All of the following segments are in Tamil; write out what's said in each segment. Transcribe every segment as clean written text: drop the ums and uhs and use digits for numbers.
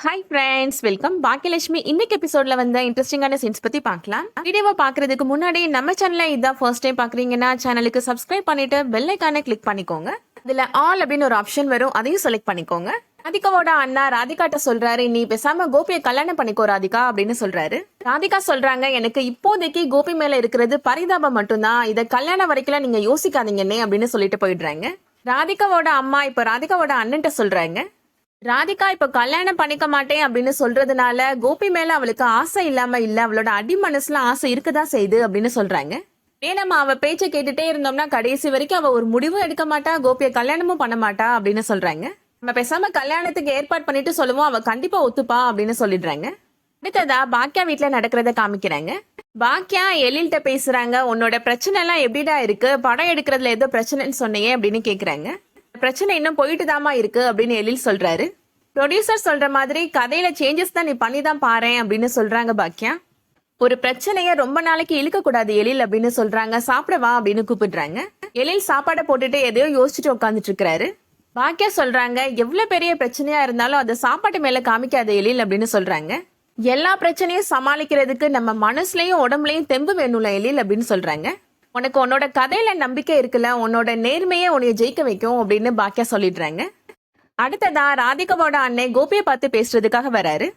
Hi friends, welcome. பாக்கியலட்சுமி இன்னைக்கு எபிசோட்ல வந்து இன்ட்ரெஸ்டிங்கான சீன்ஸ் பத்தி பார்க்கலாம். வீடியோவை பார்க்கறதுக்கு முன்னாடி நம்ம சேனலை இதான் ஃபர்ஸ்ட் டைம் பார்க்குறீங்கன்னா சேனலுக்கு சப்ஸ்கிரைப் பண்ணிட்டு பெல் ஐக்கானை கிளிக் பண்ணிக்கோங்க. இதுல ஆல் அப்படின்னு ஒரு ஆப்ஷன் வரும், அதையும் செலக்ட் பண்ணிக்கோங்க. ராதிகாவோட அண்ணா ராதிகாட்ட சொல்றாரு, நீ பேசாம கோபியை கல்யாணம் பண்ணிக்கோ ராதிகா அப்படின்னு சொல்றாரு. ராதிகா சொல்றாங்க, எனக்கு இப்போதைக்கு கோபி மேல இருக்கிறது பரிதாபம் மட்டும்தான், இதை கல்யாணம் வரைக்கும் நீங்க யோசிக்காதீங்கன்னே அப்படின்னு சொல்லிட்டு போயிடுறாங்க. ராதிகாவோட அம்மா இப்ப ராதிகாவோட அண்ணன்ட்ட சொல்றாங்க, ராதிகா இப்ப கல்யாணம் பண்ணிக்க மாட்டேன் அப்படின்னு சொல்றதுனால கோபி மேல அவளுக்கு ஆசை இல்லாம இல்ல, அவளோட அடி மனசுல ஆசை இருக்கதான் செய்யுது அப்படின்னு சொல்றாங்க. நம்ம அவ பேச்சை கேட்டுட்டே இருந்தோம்னா கடைசி வரைக்கும் அவ ஒரு முடிவும் எடுக்க மாட்டா, கோபியை கல்யாணமும் பண்ண மாட்டா அப்படின்னு சொல்றாங்க. நம்ம பேசாம கல்யாணத்துக்கு ஏற்பாடு பண்ணிட்டு சொல்லுவோம், அவ கண்டிப்பா ஒத்துப்பா அப்படின்னு சொல்லிடுறாங்க. அடுத்ததா பாக்கியா வீட்டுல நடக்கிறத காமிக்கிறாங்க. பாக்கியா எழில்கிட்ட பேசுறாங்க, உன்னோட பிரச்சனை எல்லாம் எப்படிடா இருக்கு, படம் எடுக்கிறதுல ஏதோ பிரச்சனைன்னு சொன்னையே அப்படின்னு கேக்குறாங்க. பிரச்சனை இன்னும் போயிட்டு தாமா இருக்கு அப்படின்னு எழில் சொல்றாரு. ப்ரொடியூசர் சொல்ற மாதிரி கதையில சேஞ்சஸ் தான் நீ பண்ணி தான் பாரு அப்படின்னு சொல்றாங்க பாக்கியா. ஒரு பிரச்சனைய ரொம்ப நாளைக்கு இழுக்க கூடாது எழில் அப்படின்னு சொல்றாங்க. சாப்பிடவா அப்படின்னு கூப்பிடுறாங்க. எழில் சாப்பாடை போட்டுட்டு எதையோ யோசிச்சுட்டு உட்காந்துட்டு இருக்காரு. பாக்கியா சொல்றாங்க, எவ்வளவு பெரிய பிரச்சனையா இருந்தாலும் அதை சாப்பாட்டு மேல காமிக்காத எழில் அப்படின்னு சொல்றாங்க. எல்லா பிரச்சனையும் சமாளிக்கிறதுக்கு நம்ம மனசுலயும் உடம்புலயும் தெம்பு வேணும்ல எழில் அப்படின்னு சொல்றாங்க. உனக்கு உன்னோட கதையில நம்பிக்கை இருக்குல்ல, உன்னோட நேர்மையே உன்னைய ஜெயிக்க வைக்கும் அப்படின்னு பாக்கியா சொல்லிடுறாங்க. அடுத்ததா ராதிகாவோட அண்ணன் கோபியை பார்த்து பேசுறதுக்காக வராரு.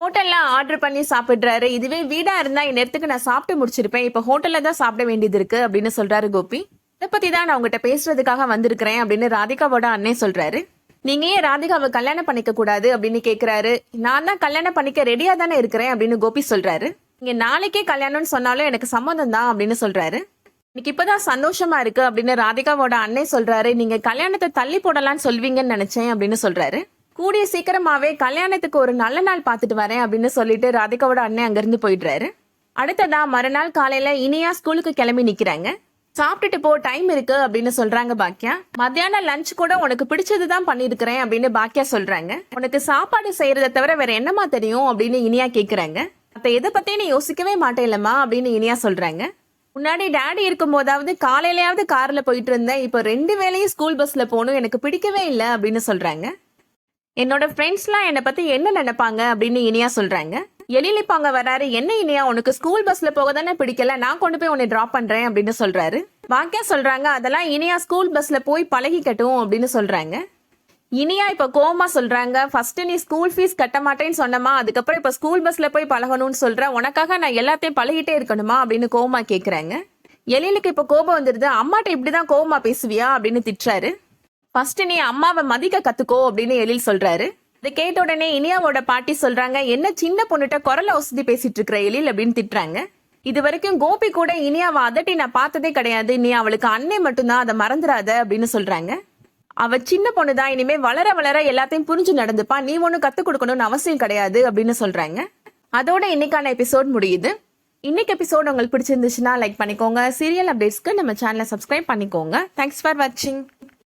ஹோட்டல்ல ஆர்டர் பண்ணி சாப்பிடுறாரு. இதுவே வீடா இருந்தா இந்நேரத்துக்கு நான் சாப்பிட்டு முடிச்சிருப்பேன், இப்ப ஹோட்டல்ல தான் சாப்பிட வேண்டியது இருக்கு அப்படின்னு சொல்றாரு கோபி. இதை பத்தி தான் நான் உங்ககிட்ட பேசுறதுக்காக வந்திருக்கிறேன் அப்படின்னு ராதிகாவோட அண்ணன் சொல்றாரு. நீங்க ஏன் ராதிகாவை கல்யாணம் பண்ணிக்க கூடாது அப்படின்னு கேக்குறாரு. நான் தான் கல்யாணம் பண்ணிக்க ரெடியா தானே இருக்கிறேன் அப்படின்னு கோபி சொல்றாரு. நீங்க நாளைக்கே கல்யாணம்னு சொன்னாலும் எனக்கு சம்மதம் தான் அப்படின்னு சொல்றாரு. இன்னைக்கு இப்பதான் சந்தோஷமா இருக்கு அப்படின்னு ராதிகாவோட அண்ணன் சொல்றாரு. நீங்க கல்யாணத்தை தள்ளி போடலான்னு சொல்வீங்கன்னு நினைச்சேன் அப்படின்னு சொல்றாரு. கூடிய சீக்கிரமாவே கல்யாணத்துக்கு ஒரு நல்ல நாள் பார்த்துட்டு வரேன் அப்படின்னு சொல்லிட்டு ராதிகாவோட அண்ணன் அங்கிருந்து போயிடுறாரு. அடுத்ததா மறுநாள் காலையில இனியா ஸ்கூலுக்கு கிளம்பி நிக்கிறாங்க. சாப்பிட்டுட்டு போ, டைம் இருக்கு அப்படின்னு சொல்றாங்க பாக்கியா. மத்தியானம் லஞ்ச் கூட உனக்கு பிடிச்சதுதான் பண்ணிருக்கிறேன் அப்படின்னு பாக்கியா சொல்றாங்க. உனக்கு சாப்பாடு செய்யறதை தவிர வேற என்னமா தெரியும் அப்படின்னு இனியா கேக்குறாங்க. மத்த எதை பத்தி நீ யோசிக்கவே மாட்டேன்லமா அப்படின்னு இனியா சொல்றாங்க. முன்னாடி டேடி இருக்கும் போதாவது காலையிலயாவது கார்ல போயிட்டு இருந்தேன், இப்போ 2 வேளையும் ஸ்கூல் பஸ்ல போகணும், எனக்கு பிடிக்கவே இல்லை அப்படின்னு சொல்றாங்க. என்னோட ஃப்ரெண்ட்ஸ்லாம் என்னை பத்தி என்ன நினைப்பாங்க அப்படின்னு இனியா சொல்றாங்க. எழில் இப்ப அங்க வராரு. என்ன இனியா, உனக்கு ஸ்கூல் பஸ்ல போக தானே பிடிக்கல, நான் கொண்டு போய் உன்னை டிராப் பண்றேன் அப்படின்னு சொல்றாரு. பாக்கியா சொல்றாங்க, அதெல்லாம் இனியா ஸ்கூல் பஸ்ல போய் பழகிக்கட்டும் அப்படின்னு சொல்றாங்க. இனியா இப்ப கோமா சொல்றாங்க, ஃபர்ஸ்ட் நீ ஸ்கூல் ஃபீஸ் கட்ட மாட்டேன்னு சொன்னமா, அதுக்கப்புறம் இப்ப ஸ்கூல் பஸ்ல போய் பழகணும்னு சொல்ற, உனக்காக நான் எல்லாத்தையும் பழகிட்டே இருக்கணுமா அப்படின்னு கோமா கேக்குறாங்க. எழிலுக்கு இப்ப கோபம் வந்துருது. அம்மாட்ட இப்படிதான் கோமா பேசுவியா அப்படின்னு திட்டுறாரு. ஃபர்ஸ்ட் நீ அம்மாவை மதிக்க கத்துக்கோ அப்படின்னு எழில் சொல்றாரு. இதை கேட்ட உடனே இனியாவோட பாட்டி சொல்றாங்க, என்ன சின்ன பொண்ணுட்ட குரல வசதி பேசிட்டு இருக்கிற எழில் அப்படின்னு திட்டுறாங்க. இது வரைக்கும் கோபி கூட இனியாவை அதட்டி நான் பார்த்ததே கிடையாது, நீ அவளுக்கு அண்ணே மட்டும்தான், அதை மறந்துடாத அப்படின்னு சொல்றாங்க. அவ சின்ன பொண்ணுதான், இனிமே வளர வளர எல்லாத்தையும் புரிஞ்சு நடந்துப்பா, நீ ஒன்னும் கத்து கொடுக்கணும்னு அவசியம் கிடையாது அப்படின்னு சொல்றாங்க. அதோட இன்னைக்கான எபிசோட் முடியுது. இன்னைக்கு எபிசோட் உங்களுக்கு பிடிச்சிருந்துச்சுன்னா லைக் பண்ணிக்கோங்க. சீரியல் அப்டேட்ஸ்க்கு நம்ம சேனலை சப்ஸ்கிரைப் பண்ணிக்கோங்க. தேங்க்ஸ் ஃபார் வாட்சிங்.